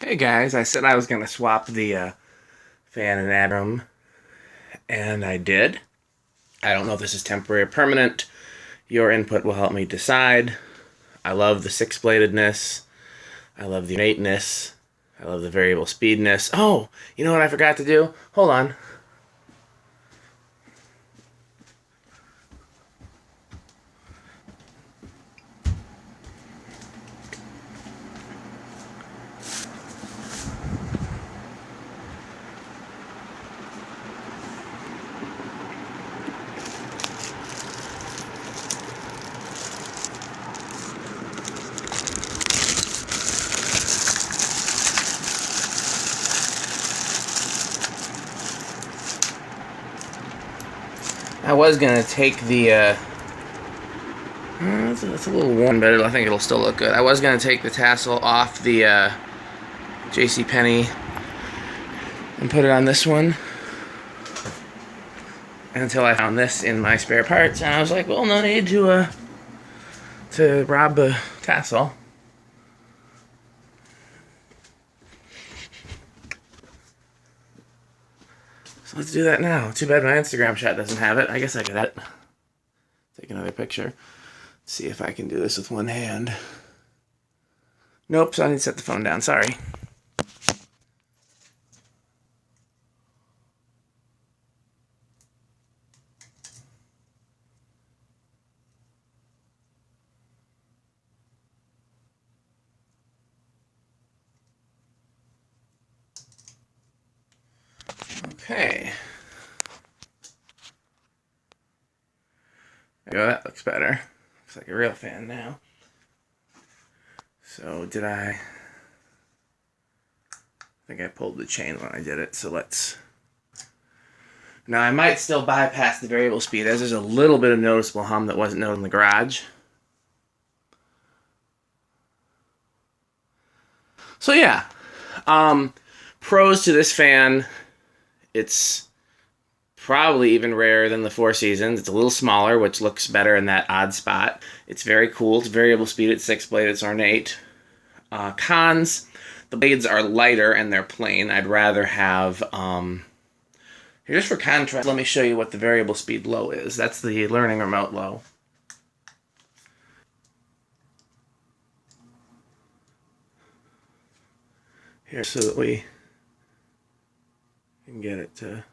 Hey guys, I said I was going to swap the fan and atom, and I did. I don't know if this is temporary or permanent. Your input will help me decide. I love the six-bladedness. I love the ornateness. I love the variable speedness. Oh, you know what I forgot to do? Hold on. I was going to take the, it's a little worn, but I think it'll still look good. I was going to take the tassel off the JCPenney and put it on this one until I found this in my spare parts, and I was like, well, no need to rob the tassel. So let's do that now. Too bad my Instagram shot doesn't have it. I guess I could take another picture. Let's see if I can do this with one hand. Nope, so I need to set the phone down. Sorry. Okay. There you go, that looks better. Looks like a real fan now. So I think I pulled the chain when I did it, so let's... Now I might still bypass the variable speed, as there's a little bit of noticeable hum that wasn't noted in the garage. So yeah, pros to this fan, it's probably even rarer than the Four Seasons. It's a little smaller, which looks better in that odd spot. It's very cool. It's variable speed. It's six-blade. It's ornate. Cons, the blades are lighter and they're plain. I'd rather have... Here, just for contrast, let me show you what the variable speed low is. That's the learning remote low. Here, so that we can get it to...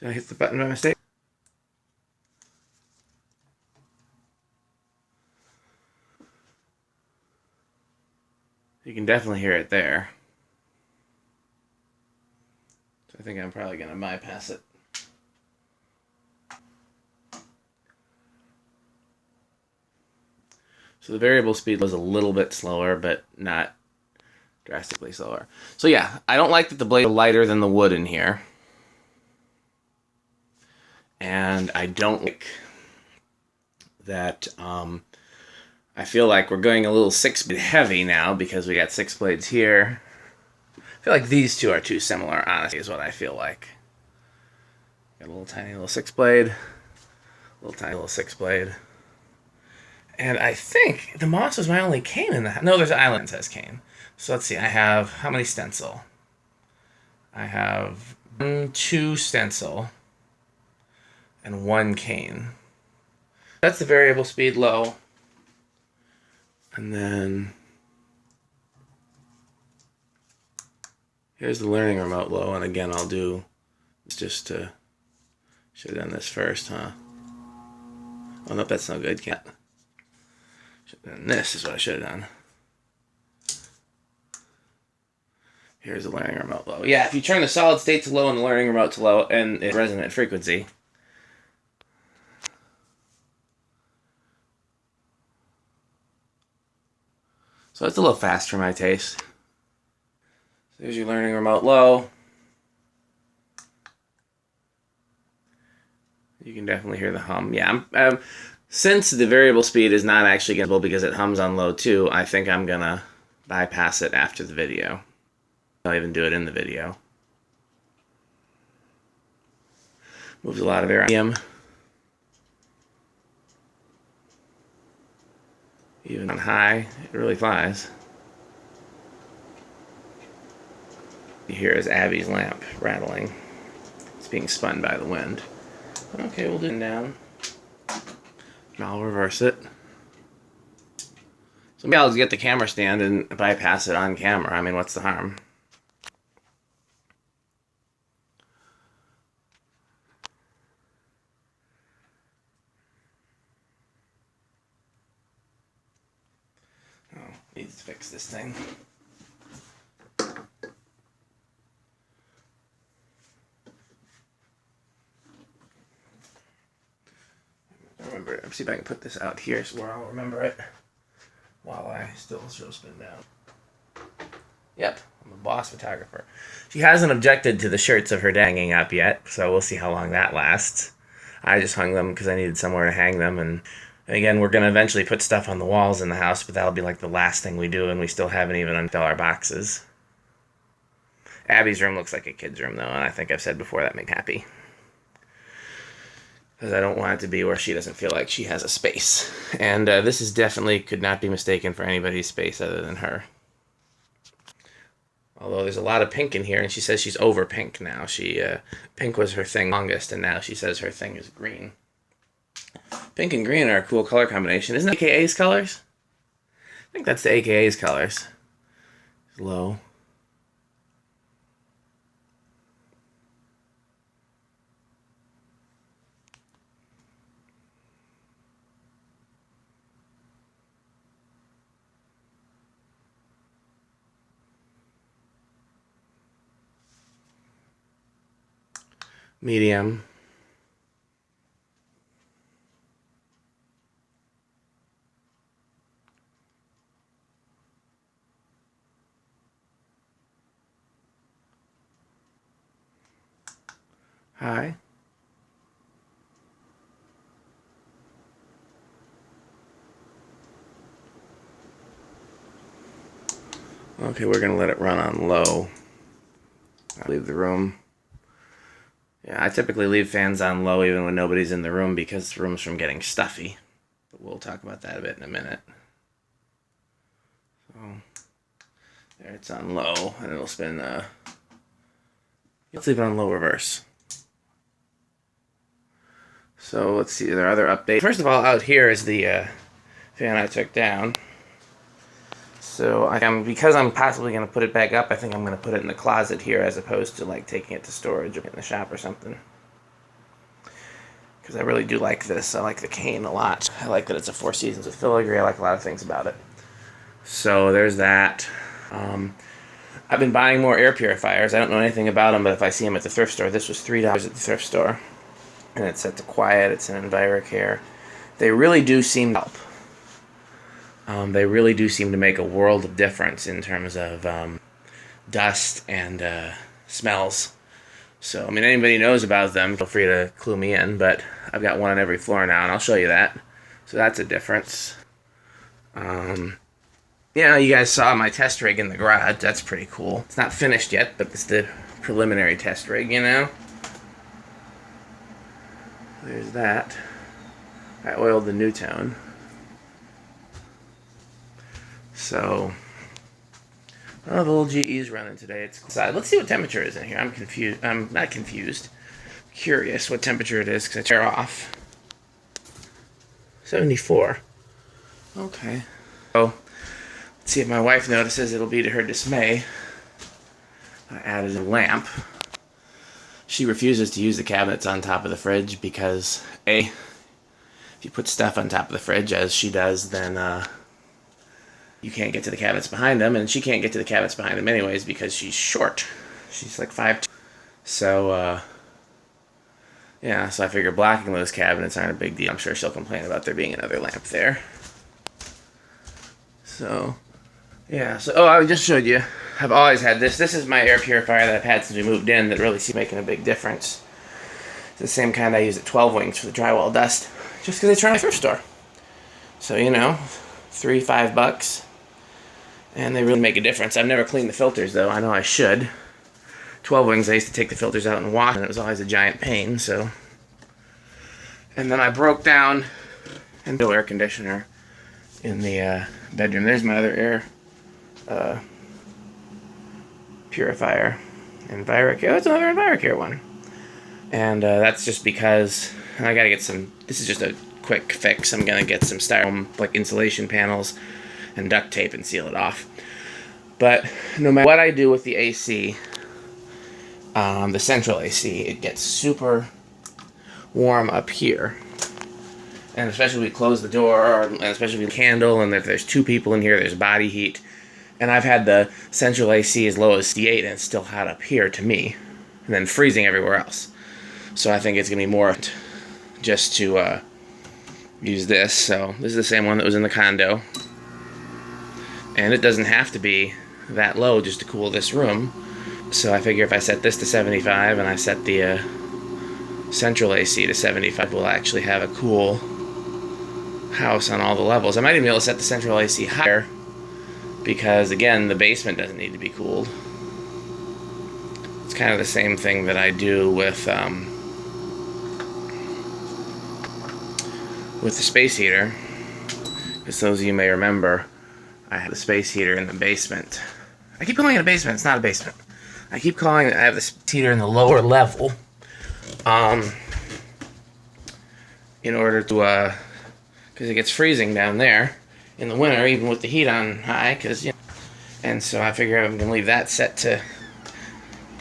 Did I hit the button by mistake? You can definitely hear it there. So I think I'm probably going to bypass it. So the variable speed was a little bit slower, but not drastically slower. So yeah, I don't like that the blades are lighter than the wood in here. And I don't like that, I feel like we're going a little six-blade heavy now because we got six blades here. I feel like these two are too similar, honestly, is what I feel like. Got a little tiny little six-blade, little tiny little six-blade. And I think the moss was my only cane in the house. No, there's an island that says cane. So let's see, I have, how many stencil? I have 2 stencil and 1 cane. That's the variable speed low. And then here's the learning remote low. And again, I'll do this just to, should have done this first, huh? Oh, no, that's no good, can't. Should have done this is what I should have done. Here's the learning remote low. Yeah, if you turn the solid state to low and the learning remote to low and its resonant frequency, so it's a little fast for my taste. So there's your learning remote low. You can definitely hear the hum. Yeah, since the variable speed is not actually gettable because it hums on low too, I think I'm gonna bypass it after the video. I'll even do it in the video. Moves a lot of air. Even on high, it really flies. You hear is Abby's lamp rattling. It's being spun by the wind. Okay, we'll do it down. And I'll reverse it. So maybe I'll just get the camera stand and bypass it on camera. I mean, what's the harm? Oh, needs to fix this thing. Remember, let's see if I can put this out here so where I'll remember it while I still show spin down. Yep, I'm a boss photographer. She hasn't objected to the shirts of her hanging up yet, so we'll see how long that lasts. I just hung them because I needed somewhere to hang them, and again, we're going to eventually put stuff on the walls in the house, but that'll be like the last thing we do, and we still haven't even unfilled our boxes. Abby's room looks like a kid's room, though, and I think I've said before that makes me happy. Because I don't want it to be where she doesn't feel like she has a space. And this is definitely could not be mistaken for anybody's space other than her. Although there's a lot of pink in here, and she says she's over pink now. Pink was her thing longest, and now she says her thing is green. Pink and green are a cool color combination. Isn't that AKA's colors? I think that's the AKA's colors. Low. Medium. High. Okay, we're gonna let it run on low. I'll leave the room. Yeah, I typically leave fans on low even when nobody's in the room because the room's from getting stuffy. But we'll talk about that a bit in a minute. So, there it's on low, and it'll spin, let's leave it on low reverse. So, let's see, there are other updates. First of all, out here is the fan I took down. So, because I'm possibly going to put it back up, I think I'm going to put it in the closet here as opposed to like taking it to storage or in the shop or something. Because I really do like this. I like the cane a lot. I like that it's a 4 Seasons with filigree. I like a lot of things about it. So there's that. I've been buying more air purifiers. I don't know anything about them, but if I see them at the thrift store, this was $3 at the thrift store. And it's set to quiet. It's an EnviroCare. They really do seem to help. They really do seem to make a world of difference in terms of dust and smells. So, I mean, anybody knows about them, feel free to clue me in, but I've got one on every floor now, and I'll show you that. So that's a difference. Yeah, you guys saw my test rig in the garage. That's pretty cool. It's not finished yet, but it's the preliminary test rig, you know? There's that. I oiled the new tone. So, oh, the little GE's running today. It's inside. Let's see what temperature is in here. I'm confused. I'm not confused. Curious what temperature it is because I tear off. 74. Okay. So, let's see if my wife notices. It'll be to her dismay. I added a lamp. She refuses to use the cabinets on top of the fridge because, A, if you put stuff on top of the fridge, as she does, then, you can't get to the cabinets behind them, and she can't get to the cabinets behind them anyways because she's short. She's like 5'2". So, yeah, so I figure blocking those cabinets aren't a big deal. I'm sure she'll complain about there being another lamp there. So, yeah, so, oh, I just showed you. I've always had this. This is my air purifier that I've had since we moved in that really seems making a big difference. It's the same kind I use at 12 Wings for the drywall dust, just because it's from my thrift store. So, you know, $3-5. and they really make a difference. I've never cleaned the filters though. I know I should. 12 Wings, I used to take the filters out and wash, and it was always a giant pain, so. And then I broke down and no air conditioner in the bedroom. There's my other air purifier. Envirocare. Oh, it's another Envirocare one. And that's just because I gotta get some, this is just a quick fix. I'm gonna get some styrofoam, like insulation panels and duct tape and seal it off. But no matter what I do with the AC, the central AC, it gets super warm up here. And especially if we close the door, and especially if we candle, and if there's 2 people in here, there's body heat. And I've had the central AC as low as 68, and it's still hot up here to me, and then freezing everywhere else. So I think it's going to be more just to use this. So this is the same one that was in the condo. And it doesn't have to be that low just to cool this room. So I figure if I set this to 75 and I set the central AC to 75, we'll actually have a cool house on all the levels. I might even be able to set the central AC higher because, again, the basement doesn't need to be cooled. It's kind of the same thing that I do with the space heater. As those of you may remember, I have the space heater in the basement. I keep calling it a basement. It's not a basement. I keep calling it, I have the heater in the lower level. In order to, because it gets freezing down there in the winter, even with the heat on high, because, you know, and so I figure I'm going to leave that set to,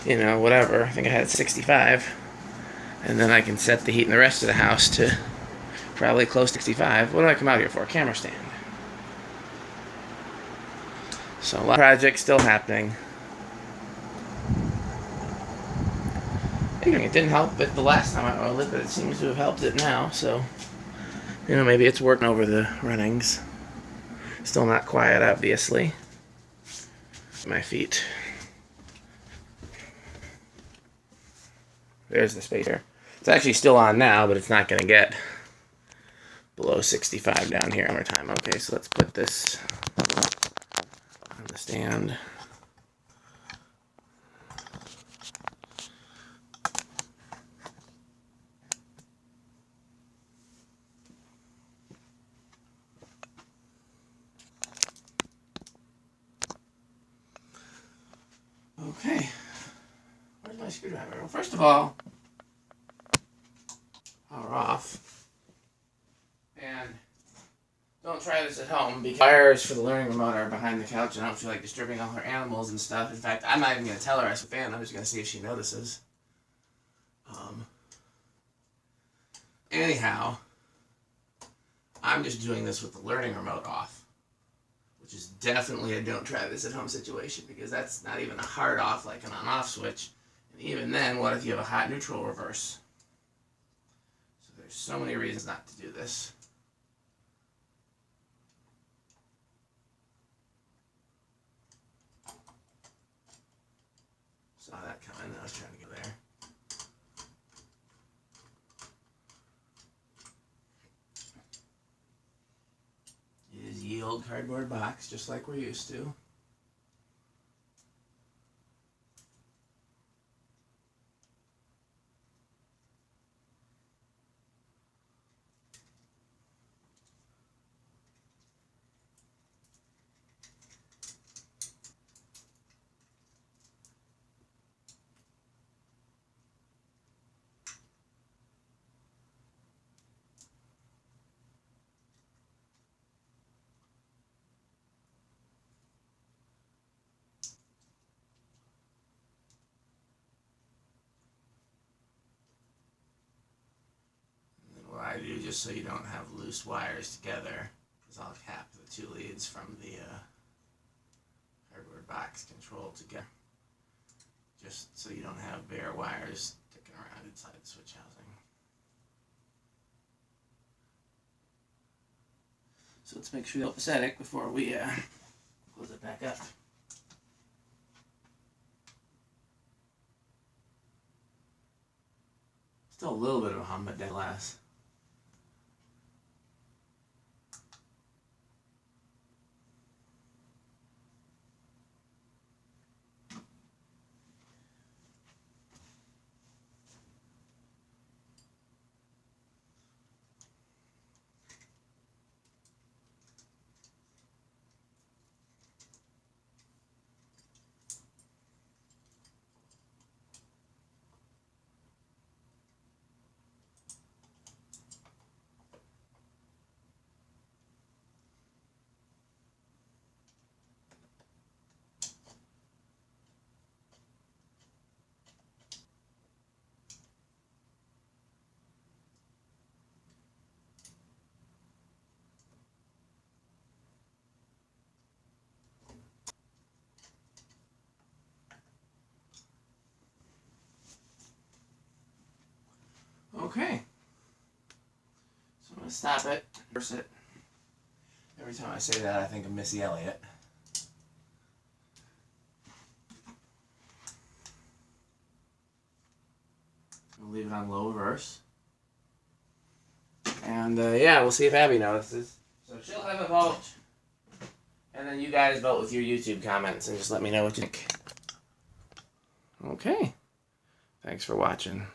you know, whatever. I think I had 65. And then I can set the heat in the rest of the house to probably close to 65. What do I come out here for? A camera stand. So a lot of projects still happening. It didn't help it the last time I oiled it, but it seems to have helped it now, so, you know, maybe it's working over the runnings. Still not quiet, obviously. My feet. There's the spacer. It's actually still on now, but it's not going to get below 65 down here every time. Okay, so let's put this on the stand. Okay, where's my screwdriver? Well, first of all, power off. And don't try this at home because wires for the learning remote are behind the couch and I don't feel like disturbing all her animals and stuff. In fact, I'm not even going to tell her I was a fan. I'm just going to see if she notices. Anyhow, I'm just doing this with the learning remote off. Which is definitely a don't try this at home situation because that's not even a hard off like an on-off switch. And even then, what if you have a hot neutral reverse? So there's so many reasons not to do this. Saw that coming, I was trying to get there. It is ye old cardboard box, just like we're used to. I do just so you don't have loose wires together is I'll cap the 2 leads from the cardboard box control together just so you don't have bare wires sticking around inside the switch housing. So let's make sure you're aesthetic before we close it back up. Still a little bit of a hum, but dead last. stop it. Reverse it. Every time I say that, I think of Missy Elliott. We'll leave it on low reverse. And yeah, we'll see if Abby notices. So she'll have a vote. And then you guys vote with your YouTube comments and just let me know what you think. Okay. Thanks for watching.